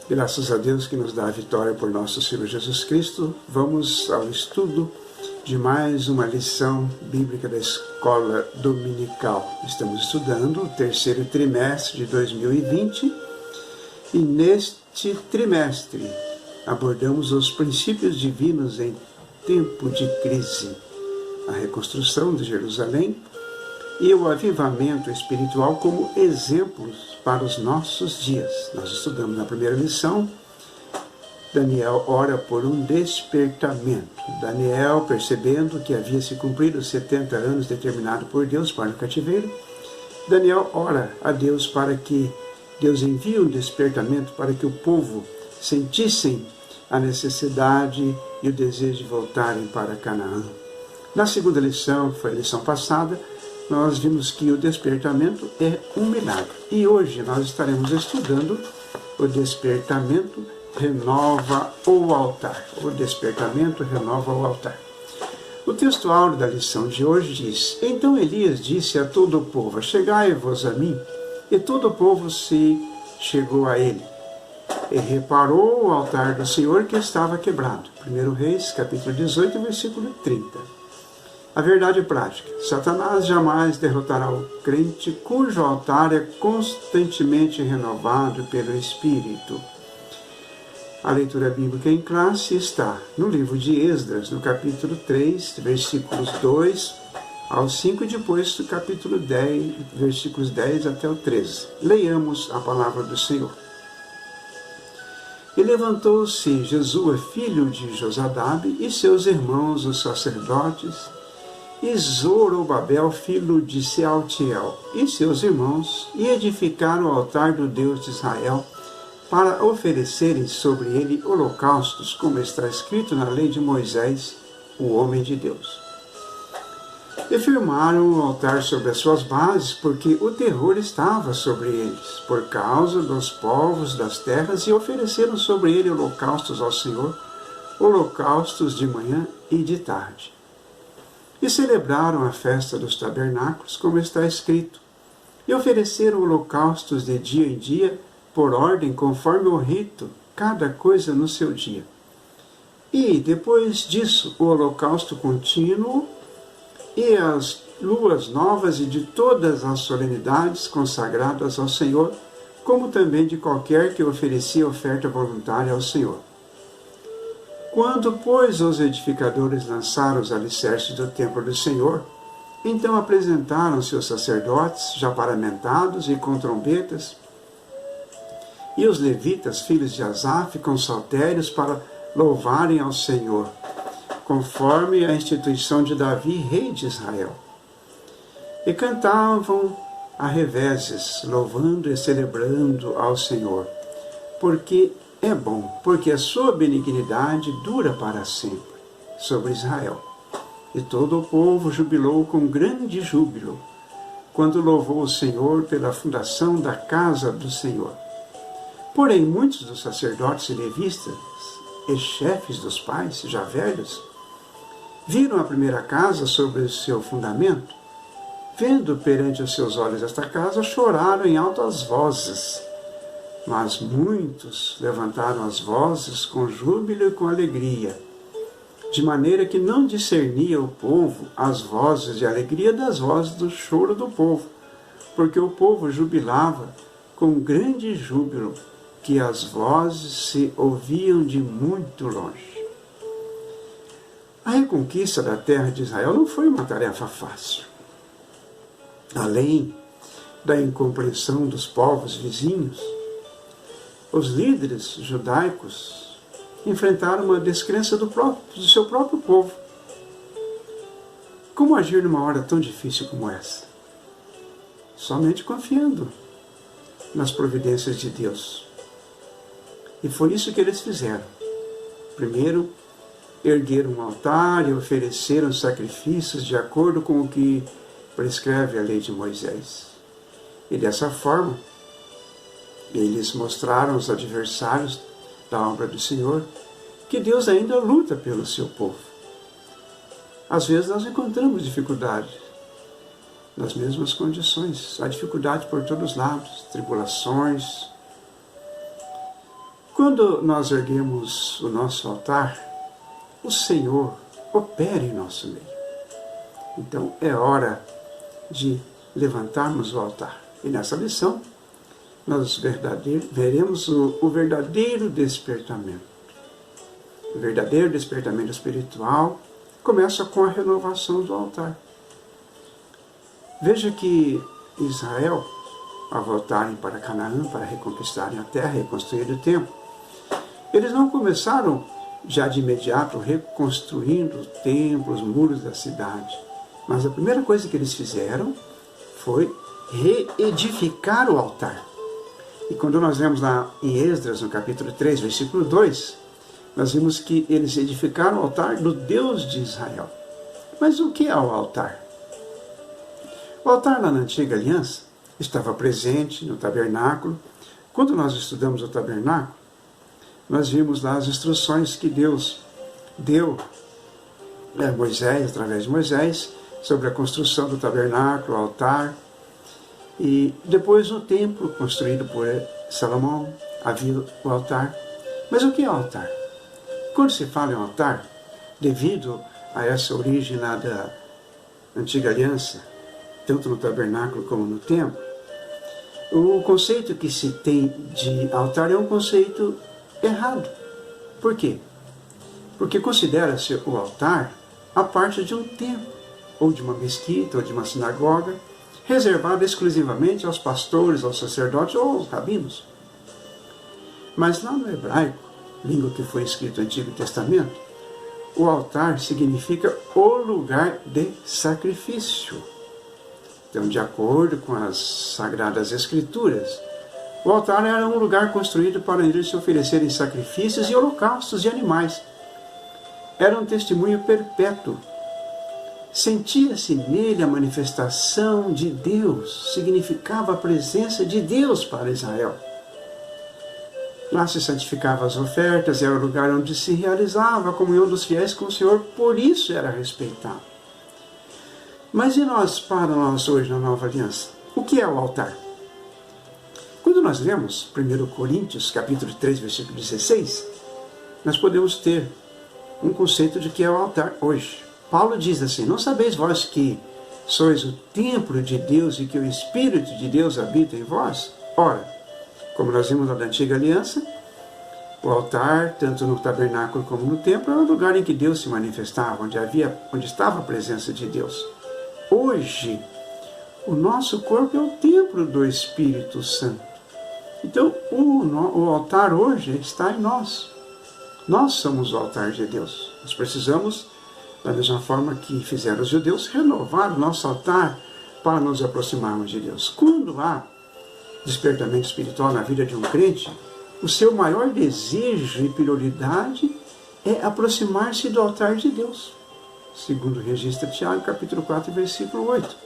Graças a Deus que nos dá a vitória por nosso Senhor Jesus Cristo. Vamos ao estudo de mais uma lição bíblica da Escola Dominical. Estamos estudando o terceiro trimestre de 2020 e neste trimestre abordamos os princípios divinos em tempo de crise, a reconstrução de Jerusalém e o avivamento espiritual como exemplos para os nossos dias. Nós estudamos na primeira lição, Daniel ora por um despertamento. Daniel, percebendo que havia se cumprido os 70 anos determinado por Deus para o cativeiro, Daniel ora a Deus para que Deus envie um despertamento para que o povo sentissem a necessidade e o desejo de voltarem para Canaã. Na segunda lição, que foi a lição passada, nós vimos que o despertamento é um milagre. E hoje nós estaremos estudando o despertamento renova o altar. O despertamento renova o altar. O texto áureo da lição de hoje diz: Então Elias disse a todo o povo: Chegai-vos a mim. E todo o povo se chegou a ele. E reparou o altar do Senhor que estava quebrado. 1 Reis, capítulo 18, versículo 30. A verdade prática. Satanás jamais derrotará o crente cujo altar é constantemente renovado pelo Espírito. A leitura bíblica em classe está no livro de Esdras, no capítulo 3, versículos 2 ao 5, e depois do capítulo 10, versículos 10 até o 13. Leiamos a palavra do Senhor. E levantou-se Jesua, filho de Josadabe, e seus irmãos, os sacerdotes, e Zorobabel, filho de Sealtiel, e seus irmãos, e edificaram o altar do Deus de Israel, para oferecerem sobre ele holocaustos, como está escrito na lei de Moisés, o homem de Deus. E firmaram o altar sobre as suas bases, porque o terror estava sobre eles, por causa dos povos das terras, e ofereceram sobre ele holocaustos ao Senhor, holocaustos de manhã e de tarde. E celebraram a festa dos tabernáculos, como está escrito, e ofereceram holocaustos de dia em dia, por ordem, conforme o rito, cada coisa no seu dia. E, depois disso, o holocausto contínuo e as luas novas e de todas as solenidades consagradas ao Senhor, como também de qualquer que oferecia oferta voluntária ao Senhor. Quando, pois, os edificadores lançaram os alicerces do templo do Senhor, então apresentaram-se os sacerdotes, já paramentados e com trombetas, e os levitas, filhos de Asaf, com saltérios, para louvarem ao Senhor, conforme a instituição de Davi, rei de Israel. E cantavam a reveses, louvando e celebrando ao Senhor, porque é bom, porque a sua benignidade dura para sempre sobre Israel. E todo o povo jubilou com grande júbilo, quando louvou o Senhor pela fundação da casa do Senhor. Porém, muitos dos sacerdotes e levitas e chefes dos pais, já velhos, viram a primeira casa sobre o seu fundamento. Vendo perante os seus olhos esta casa, choraram em altas vozes. Mas muitos levantaram as vozes com júbilo e com alegria, de maneira que não discernia o povo as vozes de alegria das vozes do choro do povo, porque o povo jubilava com grande júbilo, que as vozes se ouviam de muito longe. A reconquista da terra de Israel não foi uma tarefa fácil. Além da incompreensão dos povos vizinhos, os líderes judaicos enfrentaram uma descrença do seu próprio povo. Como agir numa hora tão difícil como essa? Somente confiando nas providências de Deus. E foi isso que eles fizeram. Primeiro, ergueram um altar e ofereceram sacrifícios de acordo com o que prescreve a lei de Moisés. E dessa forma, eles mostraram aos adversários da obra do Senhor que Deus ainda luta pelo seu povo. Às vezes nós encontramos dificuldade nas mesmas condições. Há dificuldade por todos os lados, tribulações, Quando nós erguemos o nosso altar, o Senhor opera em nosso meio. Então é hora de levantarmos o altar. E nessa lição, nós veremos o verdadeiro despertamento. O verdadeiro despertamento espiritual começa com a renovação do altar. Veja que Israel, ao voltarem para Canaã, para reconquistarem a terra e reconstruir o templo, eles não começaram já de imediato reconstruindo o templo, os muros da cidade. Mas a primeira coisa que eles fizeram foi reedificar o altar. E quando nós vemos lá em Esdras, no capítulo 3, versículo 2, nós vimos que eles edificaram o altar do Deus de Israel. Mas o que é o altar? O altar na antiga aliança estava presente no tabernáculo. Quando nós estudamos o tabernáculo, nós vimos lá as instruções que Deus deu a Moisés, através de Moisés, sobre a construção do tabernáculo, o altar. E depois no templo construído por Salomão, havia o altar. Mas o que é altar? Quando se fala em altar, devido a essa origem lá da antiga aliança, tanto no tabernáculo como no templo, o conceito que se tem de altar é um conceito errado. Por quê? Porque considera-se o altar a parte de um templo, ou de uma mesquita, ou de uma sinagoga, reservada exclusivamente aos pastores, aos sacerdotes ou aos rabinos. Mas lá no hebraico, língua que foi escrita no Antigo Testamento, o altar significa o lugar de sacrifício. Então, de acordo com as Sagradas Escrituras, o altar era um lugar construído para eles se oferecerem sacrifícios e holocaustos de animais. Era um testemunho perpétuo. Sentia-se nele a manifestação de Deus, significava a presença de Deus para Israel. Lá se santificavam as ofertas, era o lugar onde se realizava a comunhão dos fiéis com o Senhor, por isso era respeitado. Mas e nós, para nós hoje na Nova Aliança? O que é o altar? Quando nós lemos 1 Coríntios, capítulo 3, versículo 16, nós podemos ter um conceito de que é o altar hoje. Paulo diz assim: não sabeis vós que sois o templo de Deus e que o Espírito de Deus habita em vós? Ora, como nós vimos na antiga aliança, o altar, tanto no tabernáculo como no templo, era o lugar em que Deus se manifestava, onde estava a presença de Deus. Hoje, o nosso corpo é o templo do Espírito Santo. Então, o altar hoje está em nós. Nós somos o altar de Deus. Nós precisamos, da mesma forma que fizeram os judeus, renovar o nosso altar para nos aproximarmos de Deus. Quando há despertamento espiritual na vida de um crente, o seu maior desejo e prioridade é aproximar-se do altar de Deus. Segundo registra Tiago, capítulo 4, versículo 8.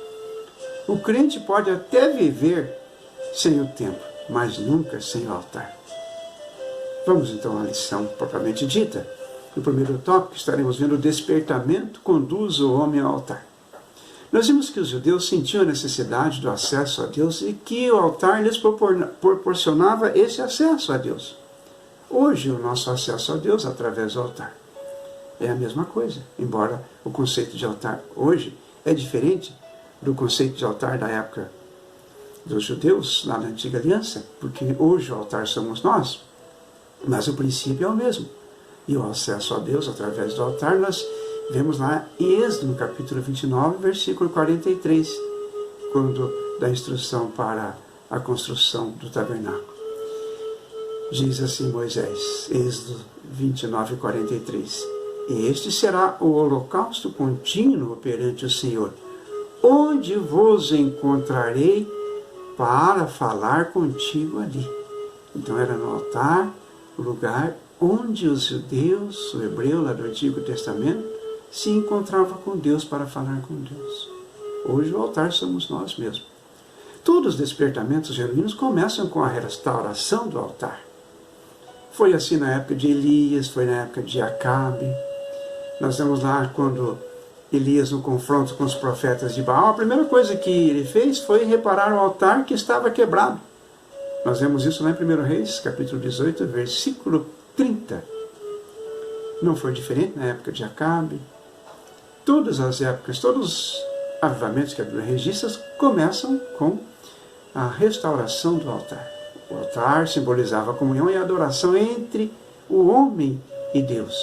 O crente pode até viver sem o templo, mas nunca sem o altar. Vamos então à lição propriamente dita. No primeiro tópico estaremos vendo o despertamento conduz o homem ao altar. Nós vimos que os judeus sentiam a necessidade do acesso a Deus e que o altar lhes proporcionava esse acesso a Deus. Hoje o nosso acesso a Deus através do altar é a mesma coisa, embora o conceito de altar hoje é diferente do conceito de altar da época dos judeus, lá na antiga aliança, porque hoje o altar somos nós, mas o princípio é o mesmo. E o acesso a Deus através do altar nós vemos lá em Êxodo, no capítulo 29, versículo 43, quando dá instrução para a construção do tabernáculo. Diz assim Moisés, Êxodo 29, 43, e este será o holocausto contínuo perante o Senhor, onde vos encontrarei para falar contigo ali. Então era no altar, o lugar onde os judeus, o hebreu lá do Antigo Testamento, se encontrava com Deus para falar com Deus. Hoje o altar somos nós mesmos. Todos os despertamentos genuínos começam com a restauração do altar. Foi assim na época de Elias, foi na época de Acabe. Nós vemos lá quando Elias, no confronto com os profetas de Baal, a primeira coisa que ele fez foi reparar o altar que estava quebrado. Nós vemos isso lá em 1 Reis, capítulo 18, versículo 30. Não foi diferente na época de Acabe. Todas as épocas, todos os avivamentos que a Bíblia registra começam com a restauração do altar. O altar simbolizava a comunhão e a adoração entre o homem e Deus.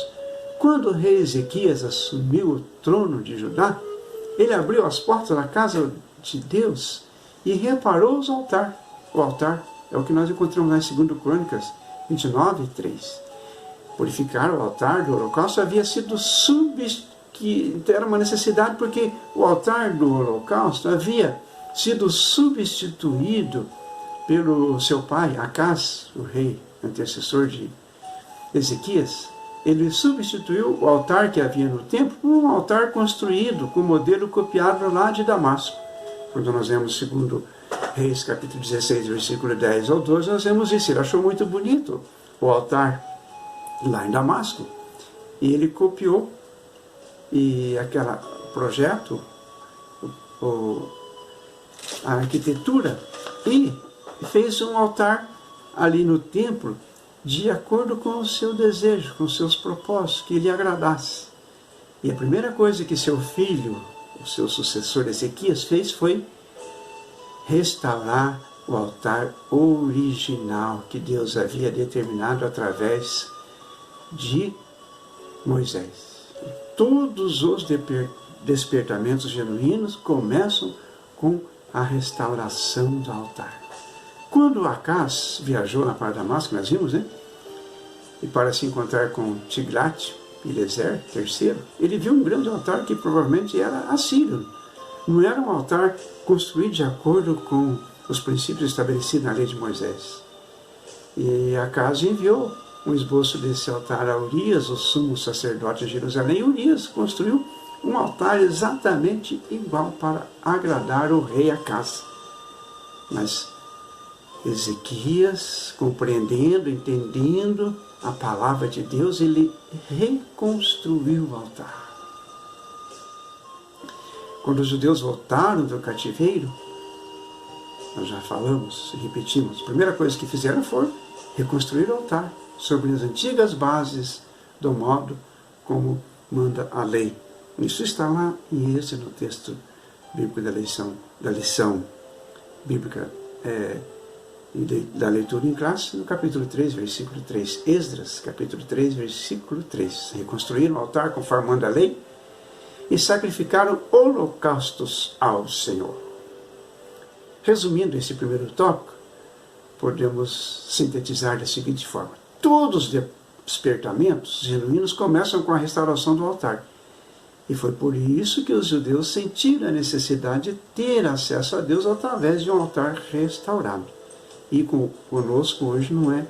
Quando o rei Ezequias assumiu o trono de Judá, ele abriu as portas da casa de Deus e reparou os altares. O altar é o que nós encontramos lá em 2 Crônicas 29, 3. Purificar o altar do holocausto havia sido que era uma necessidade porque o altar do holocausto havia sido substituído pelo seu pai, Acás, o rei antecessor de Ezequias. Ele substituiu o altar que havia no templo por um altar construído com modelo copiado lá de Damasco. Quando nós vemos 2 Reis, capítulo 16, versículo 10 ao 12, nós vemos isso. Ele achou muito bonito o altar lá em Damasco. E ele copiou e aquele projeto, a arquitetura, e fez um altar ali no templo de acordo com o seu desejo, com os seus propósitos, que lhe agradasse. E a primeira coisa que seu filho, o seu sucessor Ezequias, fez foi restaurar o altar original que Deus havia determinado através de Moisés. Todos os despertamentos genuínos começam com a restauração do altar. Quando Acás viajou na para Damasco, nós vimos, né? E para se encontrar com Tiglat-Pileser III, ele viu um grande altar que provavelmente era assírio. Não era um altar construído de acordo com os princípios estabelecidos na lei de Moisés. E Acás enviou um esboço desse altar a Urias, o sumo sacerdote de Jerusalém. E Urias construiu um altar exatamente igual para agradar o rei Acás. Mas Ezequias, compreendendo, entendendo a palavra de Deus, ele reconstruiu o altar. Quando os judeus voltaram do cativeiro, nós já falamos e repetimos, a primeira coisa que fizeram foi reconstruir o altar sobre as antigas bases do modo como manda a lei. Isso está lá em Êxodo, no texto bíblico da lição bíblica da leitura em classe, no capítulo 3, versículo 3. Esdras, capítulo 3, versículo 3. Reconstruíram o altar conforme manda a lei e sacrificaram holocaustos ao Senhor. Resumindo esse primeiro tópico, podemos sintetizar da seguinte forma. Todos os despertamentos genuínos começam com a restauração do altar. E foi por isso que os judeus sentiram a necessidade de ter acesso a Deus através de um altar restaurado. E conosco hoje não é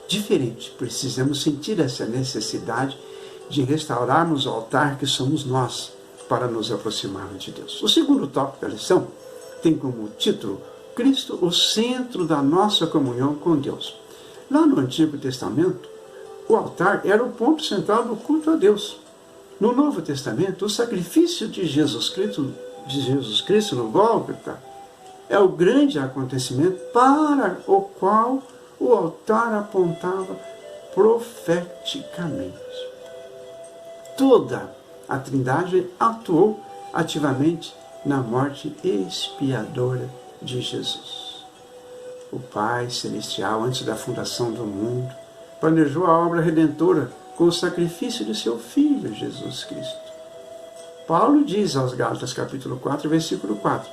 diferente. Precisamos sentir essa necessidade de restaurarmos o altar que somos nós, para nos aproximarmos de Deus. O segundo tópico da lição tem como título Cristo, o centro da nossa comunhão com Deus. Lá no Antigo Testamento, o altar era o ponto central do culto a Deus. No Novo Testamento, o sacrifício de Jesus Cristo no Gólgota é o grande acontecimento para o qual o altar apontava profeticamente. Toda a Trindade atuou ativamente na morte expiadora de Jesus. O Pai Celestial, antes da fundação do mundo, planejou a obra redentora com o sacrifício de seu Filho, Jesus Cristo. Paulo diz aos Gálatas, capítulo 4, versículo 4,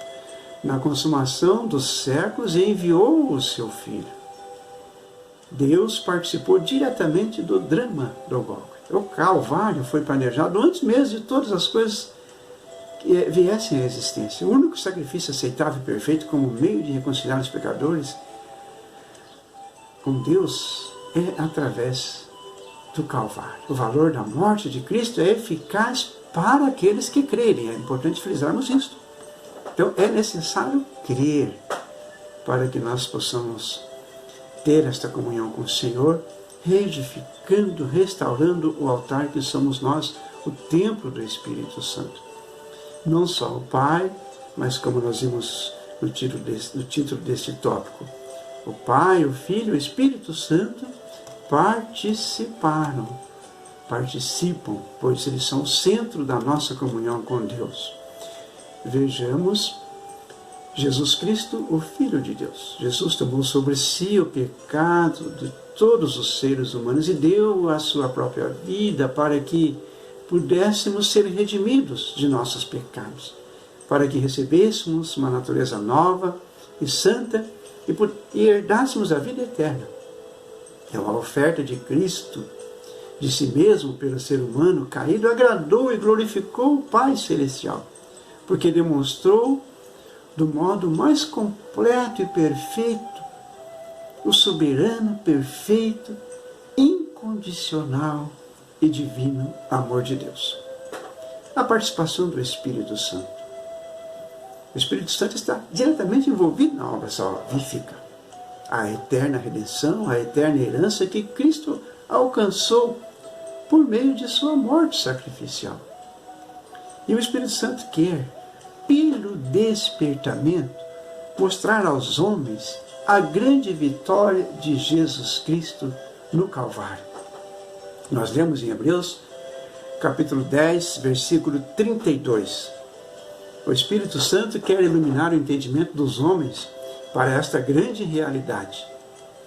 na consumação dos séculos enviou o seu Filho. Deus participou diretamente do drama do Gólgota. O Calvário foi planejado antes mesmo de todas as coisas que viessem à existência. O único sacrifício aceitável e perfeito como meio de reconciliar os pecadores com Deus é através do Calvário. O valor da morte de Cristo é eficaz para aqueles que crerem. É importante frisarmos isso. Então é necessário crer para que nós possamos ter esta comunhão com o Senhor, reedificando, restaurando o altar que somos nós, o templo do Espírito Santo. Não só o Pai, mas como nós vimos no título deste tópico, O Pai, o Filho e o Espírito Santo participam, pois eles são o centro da nossa comunhão com Deus. Vejamos Jesus Cristo, o Filho de Deus. Jesus tomou sobre si o pecado de todos os seres humanos e deu a sua própria vida para que pudéssemos ser redimidos de nossos pecados, para que recebêssemos uma natureza nova e santa e herdássemos a vida eterna. É uma oferta de Cristo, de si mesmo pelo ser humano caído, agradou e glorificou o Pai Celestial, porque demonstrou do modo mais completo e perfeito o soberano, perfeito, incondicional e divino amor de Deus. A participação do Espírito Santo. O Espírito Santo está diretamente envolvido na obra salvífica. A eterna redenção, a eterna herança que Cristo alcançou por meio de sua morte sacrificial. E o Espírito Santo quer, pelo despertamento, mostrar aos homens a grande vitória de Jesus Cristo no Calvário. Nós lemos em Hebreus, capítulo 10, versículo 32. O Espírito Santo quer iluminar o entendimento dos homens para esta grande realidade.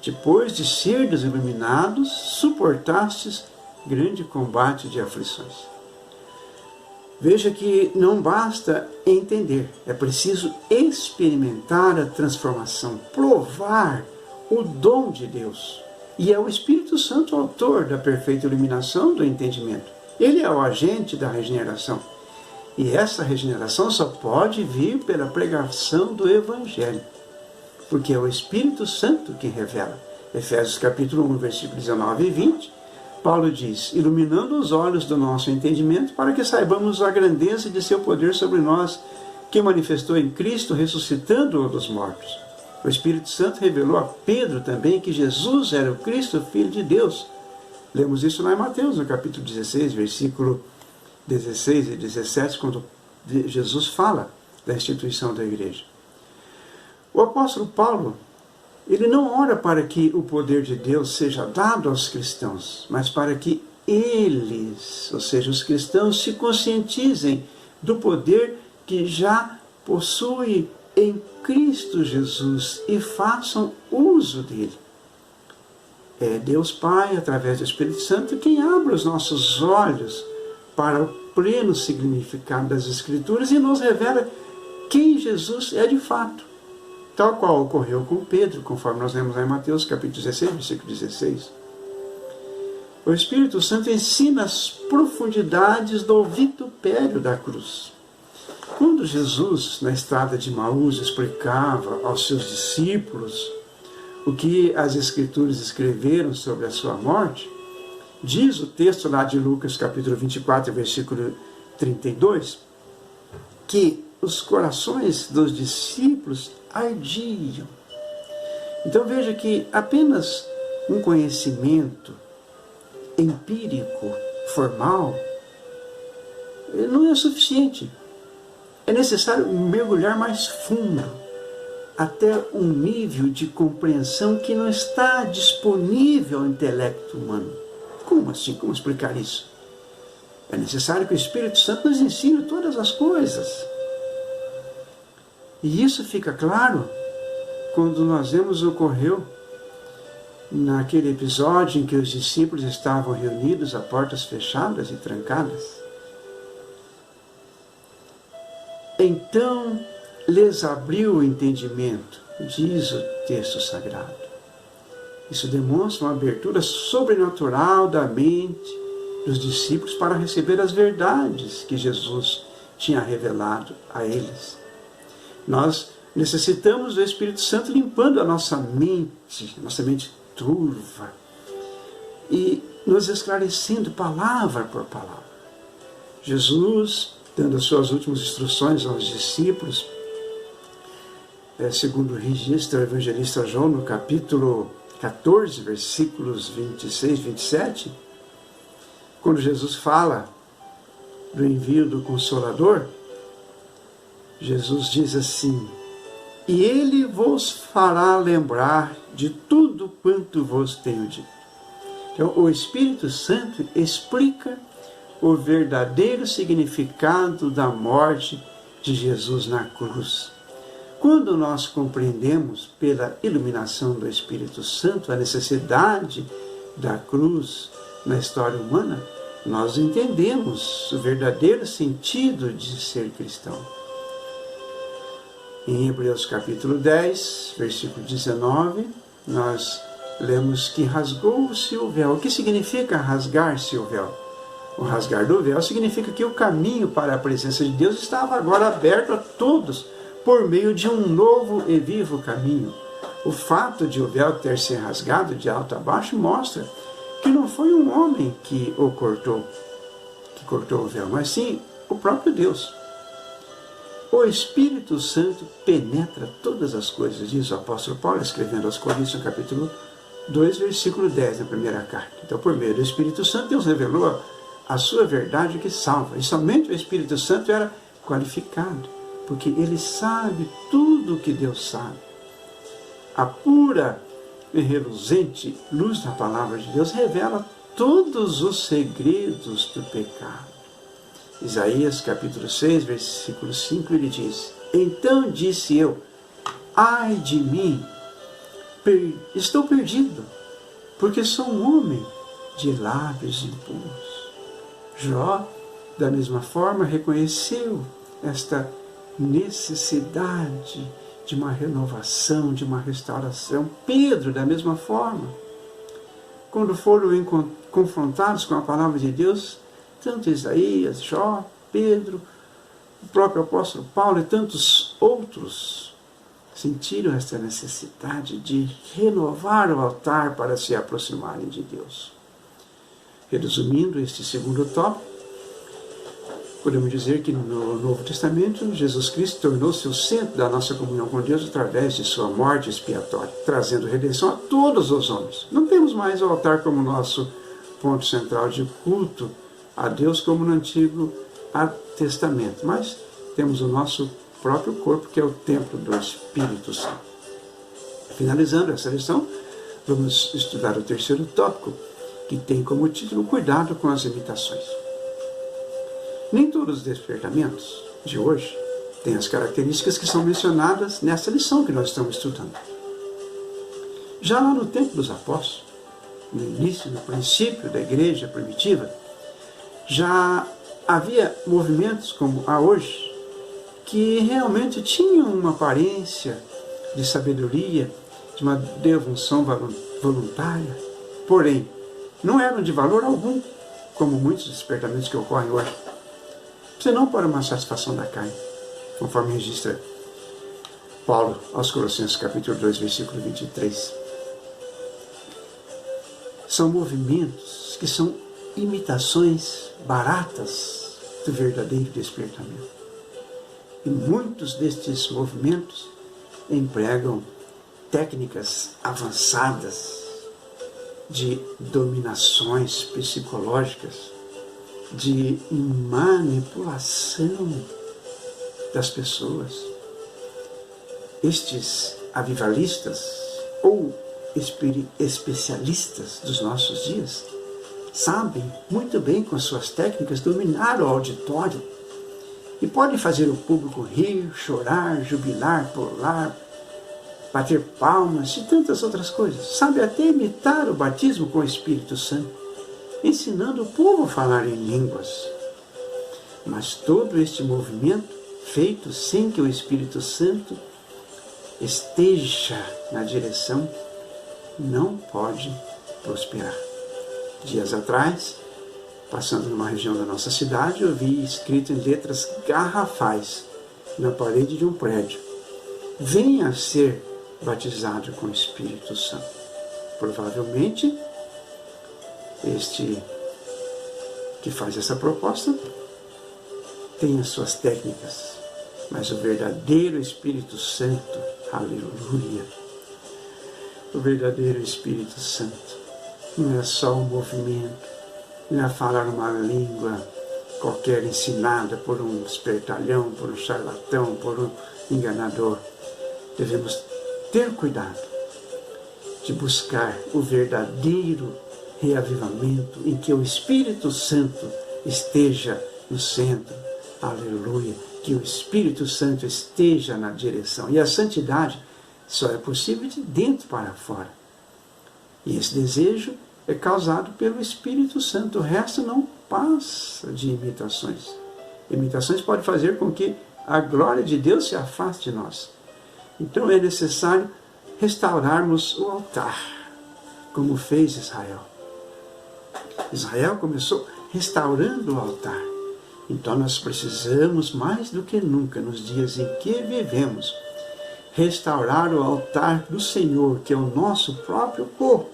Depois de serdes iluminados, suportastes grande combate de aflições. Veja que não basta entender, é preciso experimentar a transformação, provar o dom de Deus. E é o Espírito Santo o autor da perfeita iluminação do entendimento. Ele é o agente da regeneração. E essa regeneração só pode vir pela pregação do Evangelho, porque é o Espírito Santo que revela. Efésios capítulo 1, versículos 19 e 20, Paulo diz, iluminando os olhos do nosso entendimento para que saibamos a grandeza de seu poder sobre nós, que manifestou em Cristo, ressuscitando-o dos mortos. O Espírito Santo revelou a Pedro também que Jesus era o Cristo, Filho de Deus. Lemos isso lá em Mateus, no capítulo 16, versículo 16 e 17, quando Jesus fala da instituição da igreja. O apóstolo Paulo, ele não ora para que o poder de Deus seja dado aos cristãos, mas para que eles, ou seja, os cristãos, se conscientizem do poder que já possui em Cristo Jesus e façam uso dele. É Deus Pai, através do Espírito Santo, quem abre os nossos olhos para o pleno significado das Escrituras e nos revela quem Jesus é de fato, tal qual ocorreu com Pedro, conforme nós lemos lá em Mateus, capítulo 16, versículo 16. O Espírito Santo ensina as profundidades do vitupério da cruz. Quando Jesus, na estrada de Emaús, explicava aos seus discípulos o que as Escrituras escreveram sobre a sua morte, diz o texto lá de Lucas, capítulo 24, versículo 32, que os corações dos discípulos ardiam. Então veja que apenas um conhecimento empírico, formal, não é suficiente. É necessário mergulhar mais fundo, até um nível de compreensão que não está disponível ao intelecto humano. Como assim? Como explicar isso? É necessário que o Espírito Santo nos ensine todas as coisas. E isso fica claro quando nós vemos o que ocorreu naquele episódio em que os discípulos estavam reunidos a portas fechadas e trancadas. Então lhes abriu o entendimento, diz o texto sagrado. Isso demonstra uma abertura sobrenatural da mente dos discípulos para receber as verdades que Jesus tinha revelado a eles. Nós necessitamos do Espírito Santo limpando a nossa mente turva, e nos esclarecendo palavra por palavra. Jesus, dando as suas últimas instruções aos discípulos, segundo registra o evangelista João, no capítulo 14, versículos 26 e 27, quando Jesus fala do envio do Consolador, Jesus diz assim, e ele vos fará lembrar de tudo quanto vos tenho dito. Então, o Espírito Santo explica o verdadeiro significado da morte de Jesus na cruz. Quando nós compreendemos pela iluminação do Espírito Santo a necessidade da cruz na história humana, nós entendemos o verdadeiro sentido de ser cristão. Em Hebreus capítulo 10, versículo 19, nós lemos que rasgou-se o véu. O que significa rasgar-se o véu? O rasgar do véu significa que o caminho para a presença de Deus estava agora aberto a todos, por meio de um novo e vivo caminho. O fato de o véu ter se rasgado de alto a baixo mostra que não foi um homem que cortou o véu, mas sim o próprio Deus. O Espírito Santo penetra todas as coisas, diz o apóstolo Paulo, escrevendo aos Coríntios, no capítulo 2, versículo 10, na primeira carta. Então, por meio do Espírito Santo, Deus revelou a sua verdade que salva. E somente o Espírito Santo era qualificado, porque ele sabe tudo o que Deus sabe. A pura e reluzente luz da palavra de Deus revela todos os segredos do pecado. Isaías capítulo 6, versículo 5, ele diz: então disse eu, ai de mim, estou perdido, porque sou um homem de lábios impuros. Jó, da mesma forma, reconheceu esta necessidade de uma renovação, de uma restauração. Pedro, da mesma forma, quando foram confrontados com a palavra de Deus, tanto Isaías, Jó, Pedro, o próprio apóstolo Paulo e tantos outros sentiram esta necessidade de renovar o altar para se aproximarem de Deus. Resumindo este segundo tópico, podemos dizer que no Novo Testamento, Jesus Cristo tornou-se o centro da nossa comunhão com Deus através de sua morte expiatória, trazendo redenção a todos os homens. Não temos mais o altar como nosso ponto central de culto a Deus como no Antigo Testamento, mas temos o nosso próprio corpo, que é o templo do Espírito Santo. Finalizando essa lição, vamos estudar o terceiro tópico, que tem como título Cuidado com as imitações. Nem todos os despertamentos de hoje têm as características que são mencionadas nessa lição que nós estamos estudando. Já lá no tempo dos apóstolos, no início, no princípio da igreja primitiva, já havia movimentos como há hoje, que realmente tinham uma aparência de sabedoria, de uma devoção voluntária, porém, não eram de valor algum, como muitos despertamentos que ocorrem hoje, senão para uma satisfação da carne, conforme registra Paulo aos Colossenses capítulo 2, versículo 23. São movimentos que são imitações baratas do verdadeiro despertamento. E muitos destes movimentos empregam técnicas avançadas de dominações psicológicas, de manipulação das pessoas. Estes avivalistas ou especialistas dos nossos dias sabem muito bem, com suas técnicas, dominar o auditório e podem fazer o público rir, chorar, jubilar, pular, bater palmas e tantas outras coisas. Sabe até imitar o batismo com o Espírito Santo, ensinando o povo a falar em línguas. Mas todo este movimento, feito sem que o Espírito Santo esteja na direção, não pode prosperar. Dias atrás, passando numa região da nossa cidade, eu vi escrito em letras garrafais na parede de um prédio: venha ser batizado com o Espírito Santo. Provavelmente, este que faz essa proposta tem as suas técnicas, mas o verdadeiro Espírito Santo, aleluia, o verdadeiro Espírito Santo não é só um movimento, não é falar uma língua qualquer ensinada por um espertalhão, por um charlatão, por um enganador. devemos ter cuidado de buscar o verdadeiro reavivamento em que o Espírito Santo esteja no centro. Aleluia! Que o Espírito Santo esteja na direção. E a santidade só é possível de dentro para fora. E esse desejo é causado pelo Espírito Santo. O resto não passa de imitações. Imitações podem fazer com que a glória de Deus se afaste de nós. Então é necessário restaurarmos o altar, como fez Israel. Israel começou restaurando o altar. Então nós precisamos, mais do que nunca, nos dias em que vivemos, restaurar o altar do Senhor, que é o nosso próprio corpo.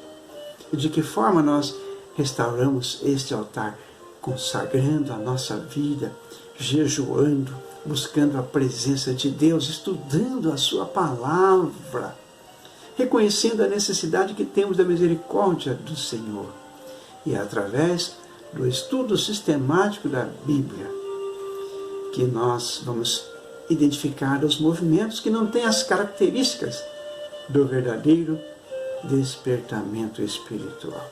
E de que forma nós restauramos este altar? Consagrando a nossa vida, jejuando, buscando a presença de Deus, estudando a sua palavra, reconhecendo a necessidade que temos da misericórdia do Senhor. E é através do estudo sistemático da Bíblia que nós vamos identificar os movimentos que não têm as características do verdadeiro despertamento espiritual.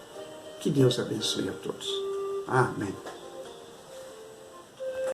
Que Deus abençoe a todos. Amém.